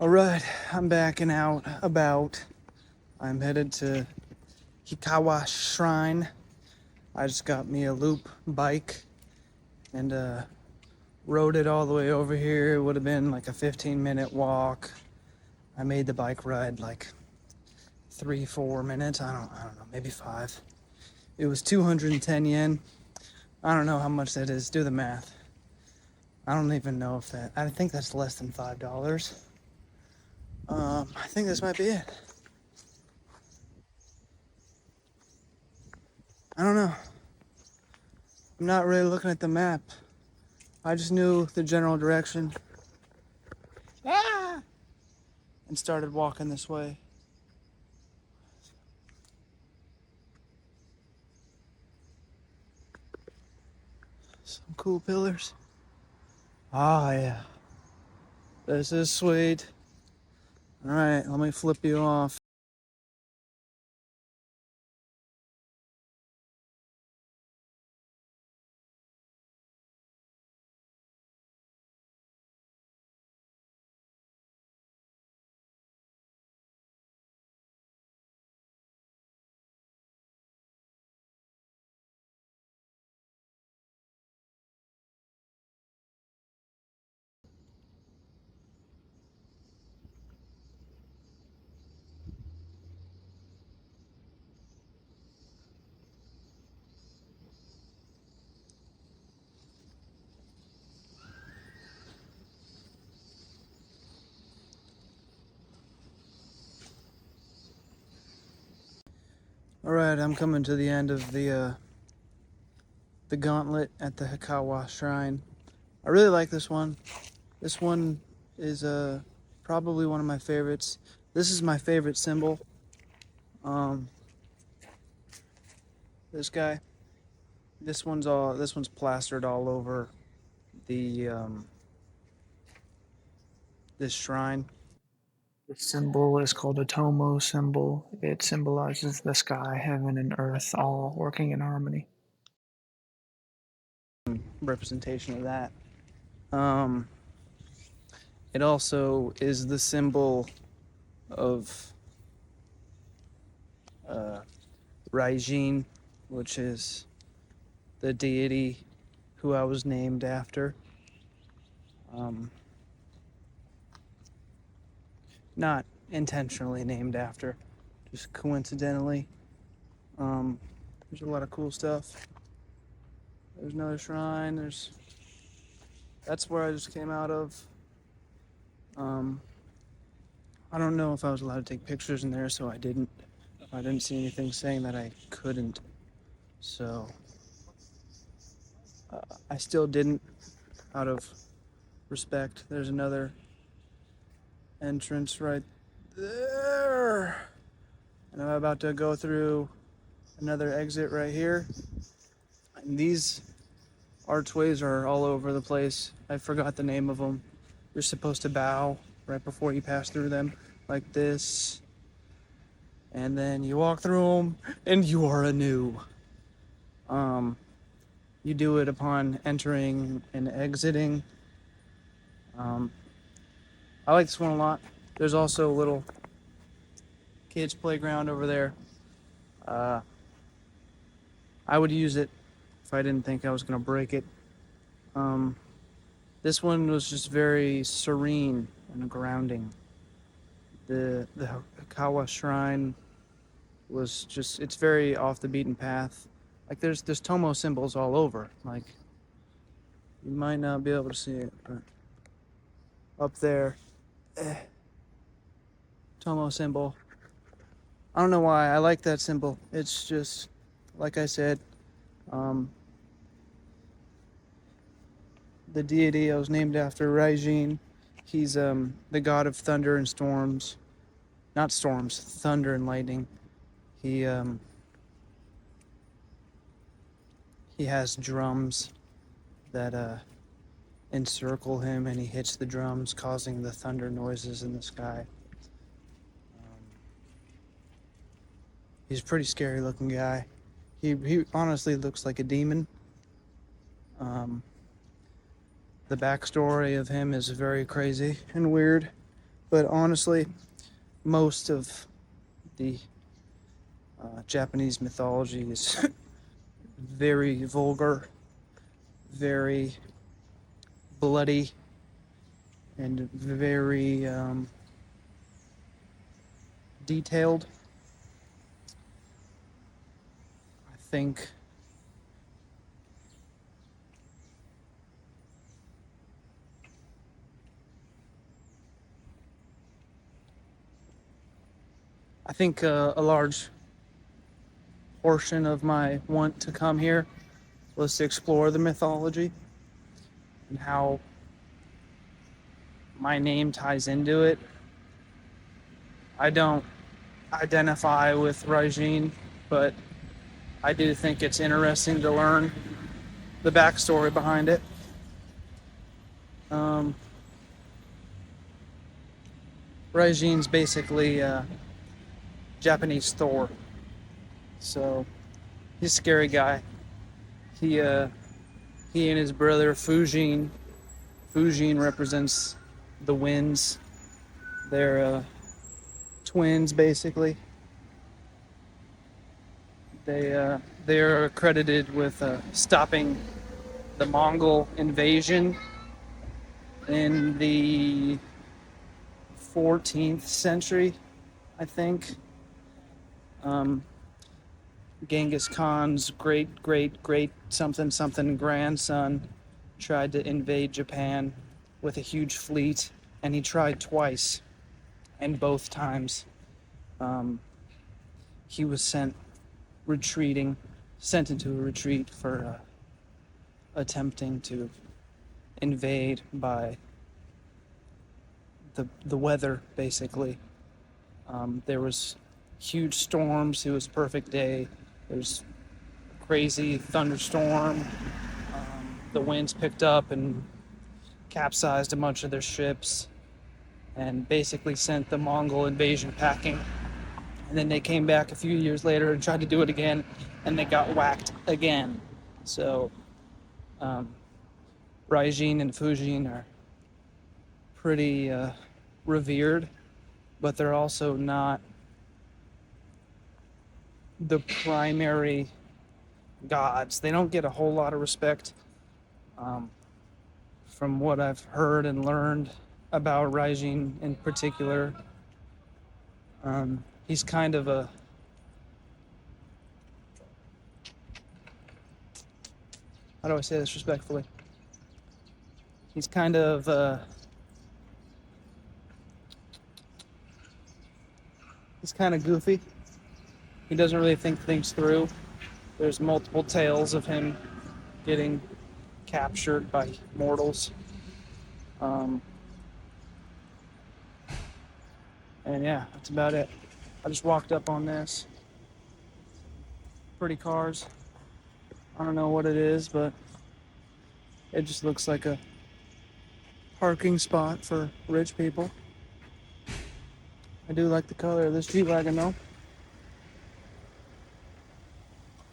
All right, I'm backing out about. I'm headed to Hikawa Shrine. I just got me a loop bike and rode it all the way over here. It would have been like a 15-minute walk. I made the bike ride like 3-4 minutes. I don't know, maybe 5. It was 210 yen. I don't know how much that is. Do the math. I don't even know if that. I think that's less than $5. I think this might be it. I don't know. I'm not really looking at the map. I just knew the general direction. And started walking this way. Some cool pillars. Ah, yeah. This is sweet. All right, let me flip you off. All right, I'm coming to the end of the gauntlet at the Hikawa Shrine. I really like this one. This one is probably one of my favorites. This is my favorite symbol. Um, this guy. This one's plastered all over the this shrine. The symbol is called a Tomo symbol. It symbolizes the sky, heaven, and earth all working in harmony. Representation of that. Um, it also is the symbol of Raijin, which is the deity who I was named after. Not intentionally named after, just coincidentally. There's a lot of cool stuff. There's another shrine. That's where I just came out of. I don't know if I was allowed to take pictures in there, so I didn't. I didn't see anything saying that I couldn't, so I still didn't, out of respect. There's another entrance right there, and I'm about to go through another exit right here. And these archways are all over the place. I forgot the name of them. You're supposed to bow right before you pass through them, like this. And then you walk through them, and you are anew. You do it upon entering and exiting. I like this one a lot. There's also a little kids' playground over there. I would use it if I didn't think I was gonna break it. This one was just very serene and grounding. The Hikawa Shrine was just, it's very off the beaten path. Like there's Tomo symbols all over. Like you might not be able to see it, but up there, Tomo symbol. I don't know why I like that symbol. It's just, like I said, the deity I was named after, Raijin. He's the god of thunder and storms. Not storms, thunder and lightning. He has drums that encircle him, and he hits the drums, causing the thunder noises in the sky. He's a pretty scary looking guy. He honestly looks like a demon. The backstory of him is very crazy and weird. But honestly, most of the Japanese mythology is very vulgar, very bloody, and very detailed. I think a large portion of my want to come here was to explore the mythology and how my name ties into it. I don't identify with Raijin, but I do think it's interesting to learn the backstory behind it. Raijin's basically Japanese Thor, so he's a scary guy. He and his brother Fujin. Fujin represents the winds. They're twins, basically. They're credited with stopping the Mongol invasion in the 14th century, I think. Genghis Khan's great something grandson tried to invade Japan with a huge fleet, and he tried twice, and both times he was sent into a retreat for attempting to invade by the weather, basically. There was huge storms. It was a perfect day. There's a crazy thunderstorm. The winds picked up and capsized a bunch of their ships and basically sent the Mongol invasion packing. And then they came back a few years later and tried to do it again, and they got whacked again. So Raijin and Fujin are pretty revered, but they're also not the primary gods. They don't get a whole lot of respect. From what I've heard and learned about Raijin in particular, he's kind of a how do I say this respectfully? He's kind of goofy. He doesn't really think things through. There's multiple tales of him getting captured by mortals. And yeah, that's about it. I just walked up on this. Pretty cars. I don't know what it is, but it just looks like a parking spot for rich people. I do like the color of this G-Wagon though.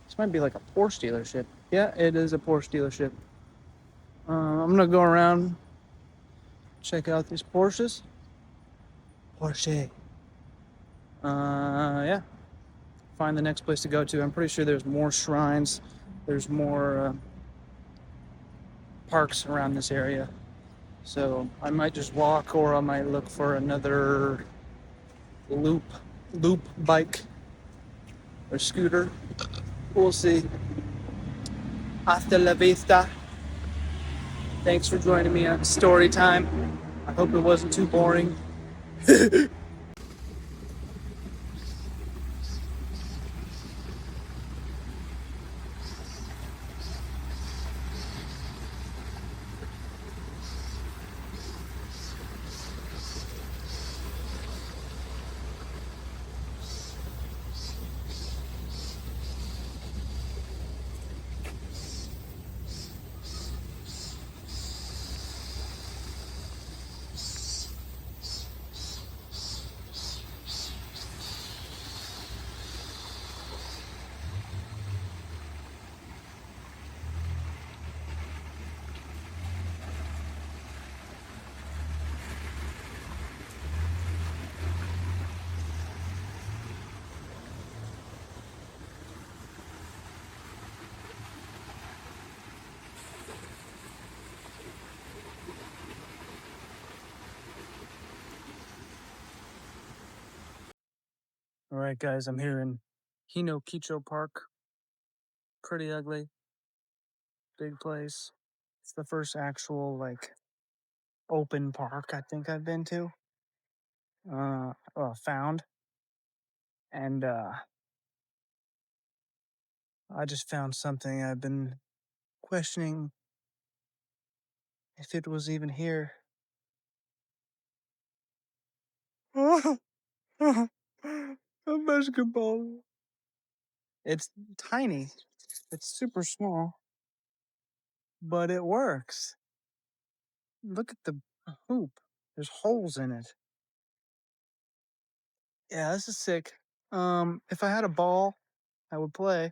This might be like a Porsche dealership. Yeah, it is a Porsche dealership. I'm gonna go around, check out these Porsches. Porsche. Yeah. Find the next place to go to. I'm pretty sure there's more shrines. There's more parks around this area. So I might just walk, or I might look for another loop bike or scooter. We'll see. Hasta la vista. Thanks for joining me on story time. I hope it wasn't too boring. All right, guys, I'm here in Hinokicho Park. Pretty ugly, big place. It's the first actual like open park I think I've been to. Found, and I just found something I've been questioning if it was even here. A basketball. It's tiny. It's super small, but it works. Look at the hoop. There's holes in it. Yeah, this is sick. If I had a ball, I would play.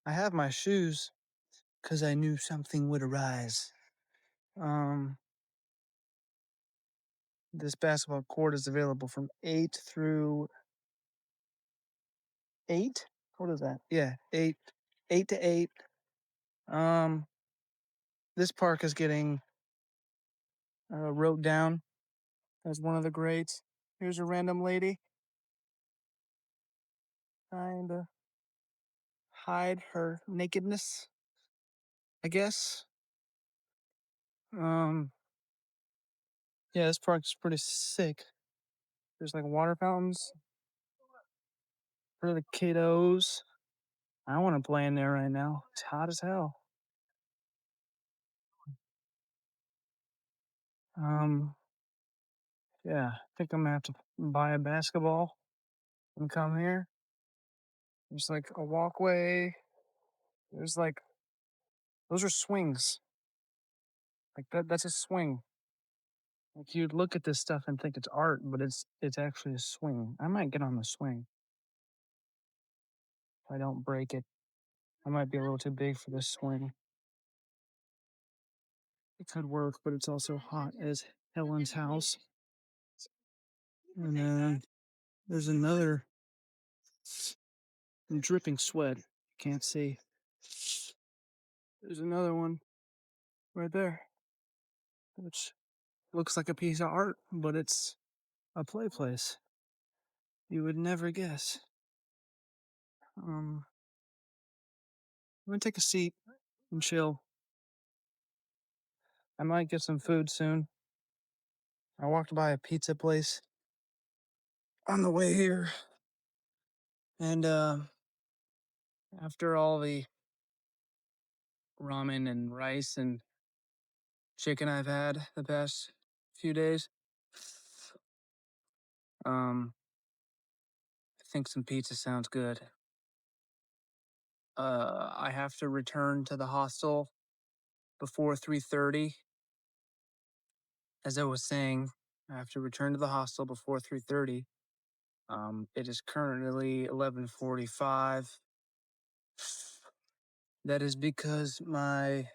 I have my shoes because I knew something would arise. Um, this basketball court is available from 8 through 8. What is that? Yeah, 8 to 8. Um, this park is getting wrote down as one of the greats. Here's a random lady trying to hide her nakedness, I guess. Um, yeah, this park's pretty sick. There's like water fountains for the kiddos. I want to play in there right now. It's hot as hell. Um, yeah, I think I'm gonna have to buy a basketball and come here. There's like a walkway. There's like those are swings. Like that's a swing. Like you'd look at this stuff and think it's art, but it's actually a swing. I might get on the swing if I don't break it. I might be a little too big for this swing. It could work, but it's also hot as Helen's house. And then there's another. I'm dripping sweat. Can't see. There's another one right there, which looks like a piece of art, but it's a play place. You would never guess. I'm gonna take a seat and chill. I might get some food soon. I walked by a pizza place on the way here, and after all the ramen and rice and chicken I've had the past few days, I think some pizza sounds good. I have to return to the hostel before 3:30. As I was saying, I have to return to the hostel before 3:30. It is currently 11:45. That is because my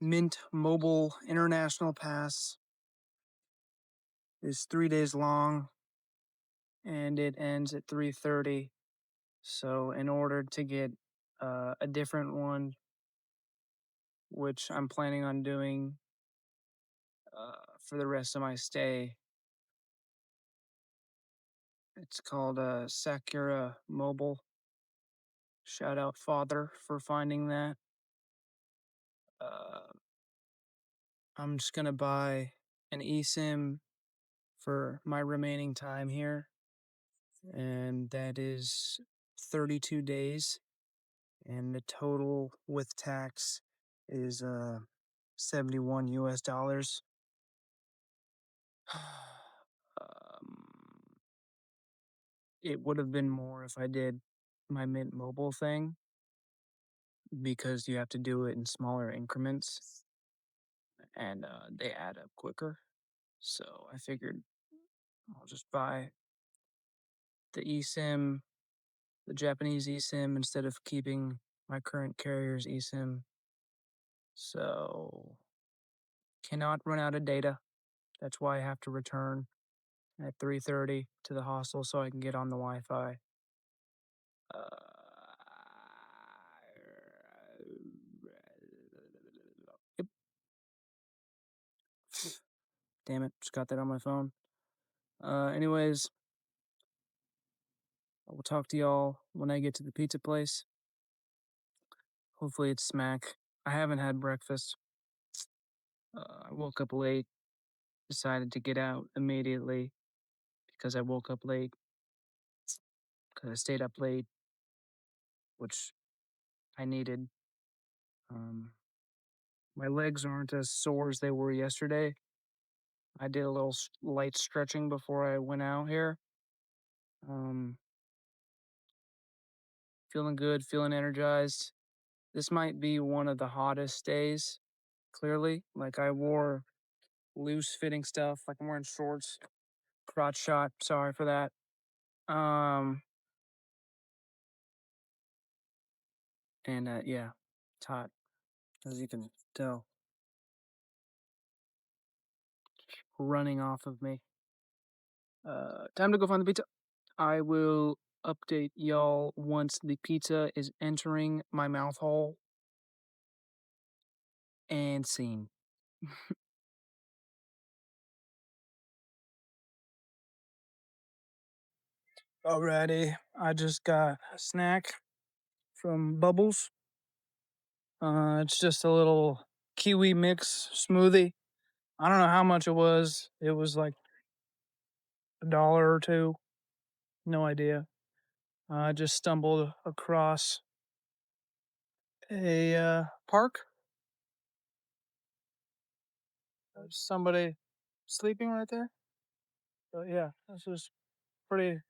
Mint Mobile International Pass is 3 days long and it ends at 3:30. So in order to get a different one, which I'm planning on doing for the rest of my stay, it's called Sakura Mobile. Shout out Father for finding that. Uh, I'm just gonna buy an eSIM for my remaining time here, and that is 32 days, and the total with tax is 71 US dollars. um, it would have been more if I did my Mint Mobile thing because you have to do it in smaller increments and they add up quicker. So I figured I'll just buy the eSIM, the Japanese eSIM, instead of keeping my current carrier's eSIM. So cannot run out of data. That's why I have to return at 3:30 to the hostel so I can get on the Wi-Fi. Uh, yep. Damn it, just got that on my phone. Anyways, I will talk to y'all when I get to the pizza place. Hopefully it's smack. I haven't had breakfast. I woke up late, decided to get out immediately because I woke up late, because I stayed up late, which I needed. Um, my legs aren't as sore as they were yesterday. I did a little light stretching before I went out here. Um, Feeling good, feeling energized. This might be one of the hottest days, clearly. Like I wore loose fitting stuff, like I'm wearing shorts, crotch shot, sorry for that. Um yeah, it's hot, as you can tell, running off of me. Time to go find the pizza. I will update y'all once the pizza is entering my mouth hole and scene. Alrighty, I just got a snack from Bubbles. It's just a little kiwi mix smoothie. I don't know how much it was. It was like $1 or two. No idea. I just stumbled across a park. There's somebody sleeping right there. So yeah, this is pretty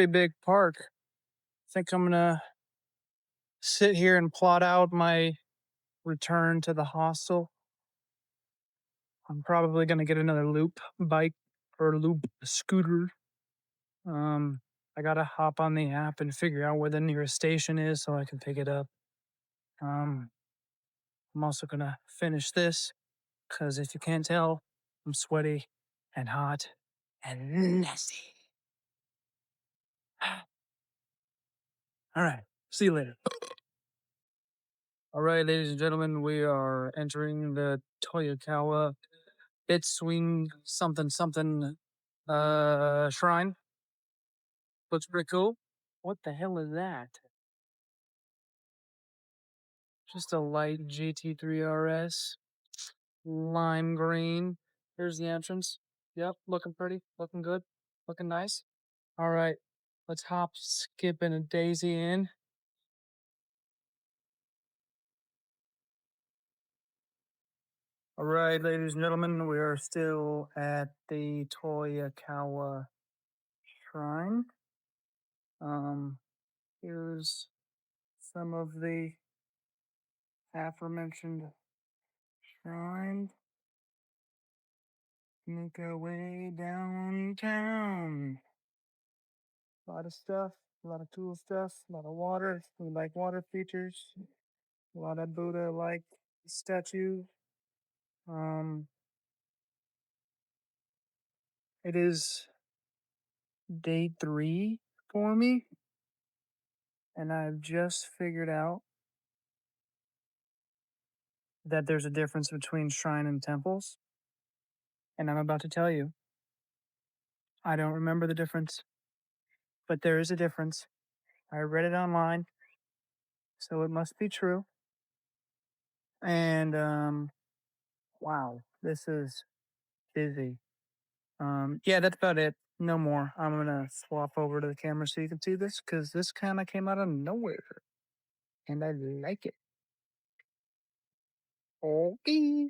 big park. I think I'm gonna sit here and plot out my return to the hostel. I'm probably gonna get another loop bike or loop scooter. Um, I gotta hop on the app and figure out where the nearest station is so I can pick it up. Um, I'm also gonna finish this because if you can't tell, I'm sweaty and hot and nasty. All right, see you later. All right, ladies and gentlemen, we are entering the Toyokawa Bitswing something something shrine. Looks pretty cool. What the hell is that? Just a light GT3 RS, lime green. Here's the entrance. Yep, looking pretty, looking good, looking nice. All right, let's hop, skip, and a daisy in. All right, ladies and gentlemen, we are still at the Toyokawa Shrine. Here's some of the aforementioned shrine. Make our way downtown. A lot of stuff, a lot of cool stuff, a lot of water. We like water features. A lot of Buddha like statues. Um, it is day 3 for me, and I've just figured out that there's a difference between shrine and temples, and I'm about to tell you. I don't remember the difference, but there is a difference. I read it online, so it must be true. And wow, this is busy. Yeah, that's about it. No more. I'm gonna swap over to the camera so you can see this because this kind of came out of nowhere, and I like it. Okay.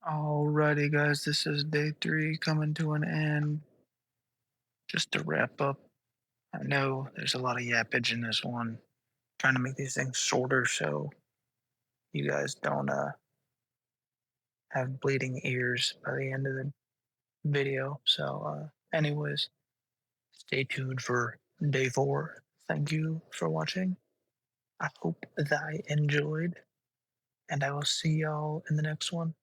Alrighty, guys, this is day 3 coming to an end. Just to wrap up, I know there's a lot of yappage in this one. Trying to make these things shorter so you guys don't have bleeding ears by the end of the video. So, anyways, stay tuned for day 4. Thank you for watching. I hope that I enjoyed, and I will see y'all in the next one.